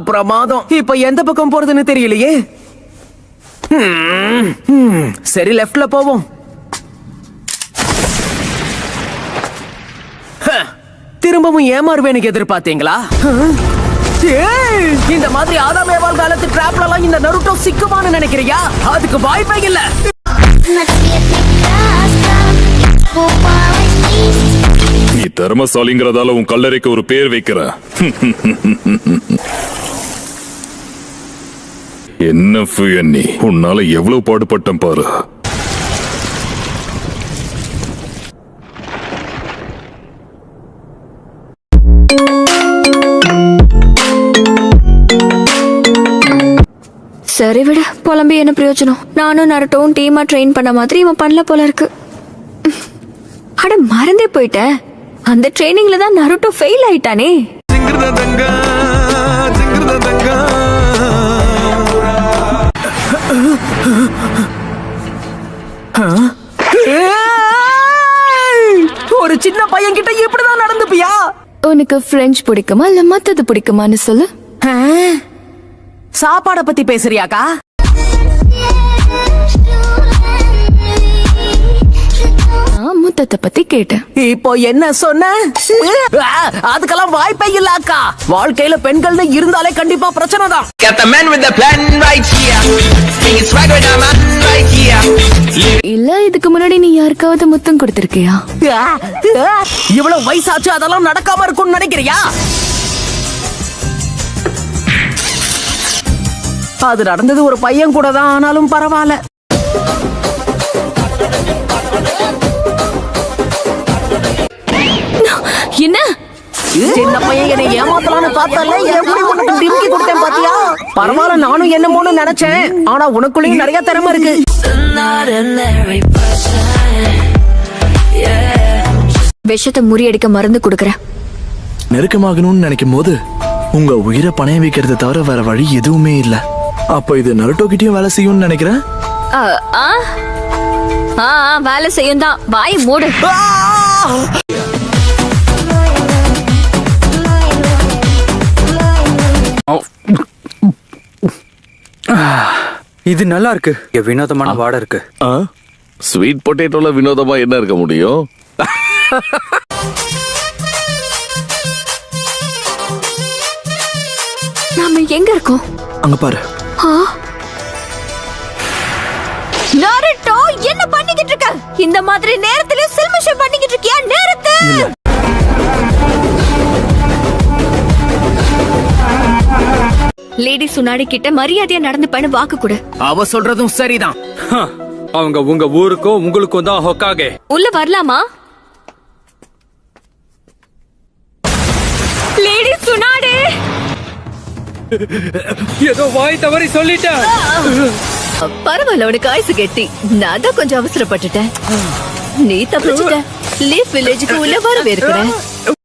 பிரமாதம். இப்ப எந்த பக்கம் போறதுன்னு தெரியலையே. சரி, லெஃப்ட்ல போவோம். திரும்பவும் ஏமாறுவேனுக்கு எதிர்பார்த்தீங்களா? இந்த மாதிரி ஆதாம் ஏவாள் காலத்து டிராப்ல எல்லாம் இந்த நருட்டோ சிக்குமான்னு நினைக்கிறியா? அதுக்கு வாய்ப்பே இல்ல. நீ தர்மசாலிங்கிறதால உன் கல்லறைக்கு ஒரு பேர் வைக்கிற. என்ன நீ உன்னால எவ்வளவு பாடுபட்டம் பாரு. சரி விட, புலம்பி என்ன பிரயோஜனம்? நானும் நருட்டோவும் டீமா ட்ரெயின் பண்ண மாதிரி இவன் பண்ணல போல இருக்கு. அட மறந்தே போயிட்டேன், அந்த ட்ரெயினிங்ல தான் நருட்டோ ஃபெயில் ஆயிட்டானே. ஒரு சின்ன பையன் கிட்ட இப்படிதான் நடந்துப்பியா? உனக்கு பிரெஞ்சு பிடிக்குமா இல்ல மத்தது பிடிக்குமான்னு சொல்லு. சாப்பாட பத்தி பேசுறியாக்கா? முத்தத்தை பத்தி கேட்டேன். இப்போ என்ன சொன்ன? அதுக்கெல்லாம் வாய்ப்பே இல்ல அக்கா. வாழ்க்கையில பெண்கள்னு இருந்தாலே கண்டிப்பா பிரச்சனை தான். இல்ல இதுக்கு முன்னாடி நீ யாருக்காவது முத்தம் கொடுத்திருக்கியா? இவ்வளவு வயசாச்சு அதெல்லாம் நடக்காம இருக்கும்னு நினைக்கிறியா? அது நடந்தது ஒரு பையன் கூட தான், ஆனாலும் பரவாயில்ல. என்ன சின்ன பையன் என்னை ஏமாத்தலான்னு பார்த்தால எப்படி உனக்கு டிம்கி கொடுத்தேன் பாத்தியா? பரவாயில்ல, நானும் என்னமோன்னு நினைச்சேன். ஆனா உனக்குள்ளயும் நிறைய திறமை இருக்கு. விஷத்தை முறியடிக்க மருந்து கொடுக்கறேன். நெருக்கமாகணும்னு நினைக்கும் போது உங்க உயிரை பணைய வைக்கிறத தவிர வேற வழி எதுவுமே இல்ல. அப்ப இது நருட்டோ கிட்டயும் வேலை செய்யும்னு நினைக்கிறேன். வேலை செய்யும் தான். வாய் மூடு. இது நல்லா இருக்கு. வினோதமான வாடை இருக்கு. ஸ்வீட் பொட்டேட்டோல வினோதமா என்ன இருக்க முடியும்? நாம எங்க இருக்கோம்? அங்க பாரு. நருட்டோ என்ன பண்ணிக்கிட்டு இருக்க? இந்த மாதிரி நேரத்துல சில்மிஷம் பண்ணிக்கிட்டு இருக்கியா? நேரத்தை லேடி சுனாடி கிட்ட மரியாதையா நடந்து பண்ண வாக்கு கொடு. அவ சொல்றதும் சரிதான். அவங்க உங்க ஊருக்கும் உங்களுக்கும் தான் ஹொக்காகே. உள்ள வரலாமா? லேடி சுனாடி ஏதோ வாய் தவறி சொல்லிட்டேன். பரவாயில்ல, உனக்கு ஆயுசு கெட்டி. நான் தான் கொஞ்சம் அவசரப்பட்டுட்டேன். நீ தப்பிச்சுட்ட. லீஃப் வில்லேஜுக்கு உள்ள வரவேற்கிறேன்.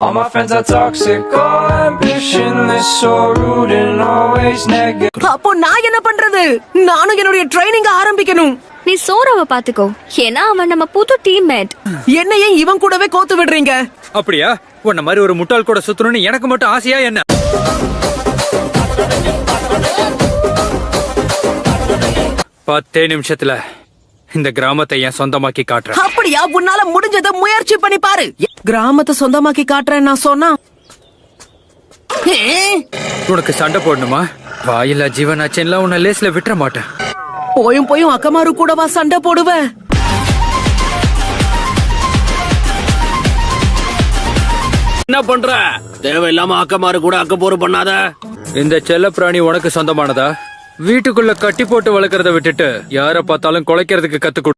All my friends are toxic, all ambitionless, so rude and always negative. அப்போ நான் என்ன பண்றது? நானும் என்னுடைய ட்ரைனிங் ஆரம்பிக்கணும். நீ சோராவ பாத்துக்கோ, ஏன்னா அவன் நம்ம புது டீம்மேட். என்ன ஏன் இவன் கூடவே கோத்து விடுறீங்க? அப்படியா? உன்ன மாதிரி ஒரு முட்டாள் கூட சுத்தணும்னு எனக்கு மட்டும் ஆசையா என்ன? 10 நிமிஷத்துல இந்த கிராமத்தை என் சொந்தமாக்கி காட்டுறேன். அப்படியா? உன்னால முடிஞ்சதை முயற்சி பண்ணி பாரு. கிராமத்தை சொந்தமாக்கி காட்டுறேன் நான் சொன்னா. உனக்கு சண்டை போடணுமா? வாயில்லா ஜீவனாச்சேன்ல உன்னை லேஸ்ல விட்டுற மாட்டேன். போயும் அக்கமாரு கூடவா சண்டை போடுவ? என்ன பண்ற? தேவையில்லாம அக்கமாரு கூட அக்கப்போரு பண்ணாத. இந்த செல்ல பிராணி உனக்கு சொந்தமானதா? வீட்டுக்குள்ள கட்டி போட்டு வளர்க்கறத விட்டுட்டு யார பார்த்தாலும் குலைக்கிறதுக்கு கத்து கொடு.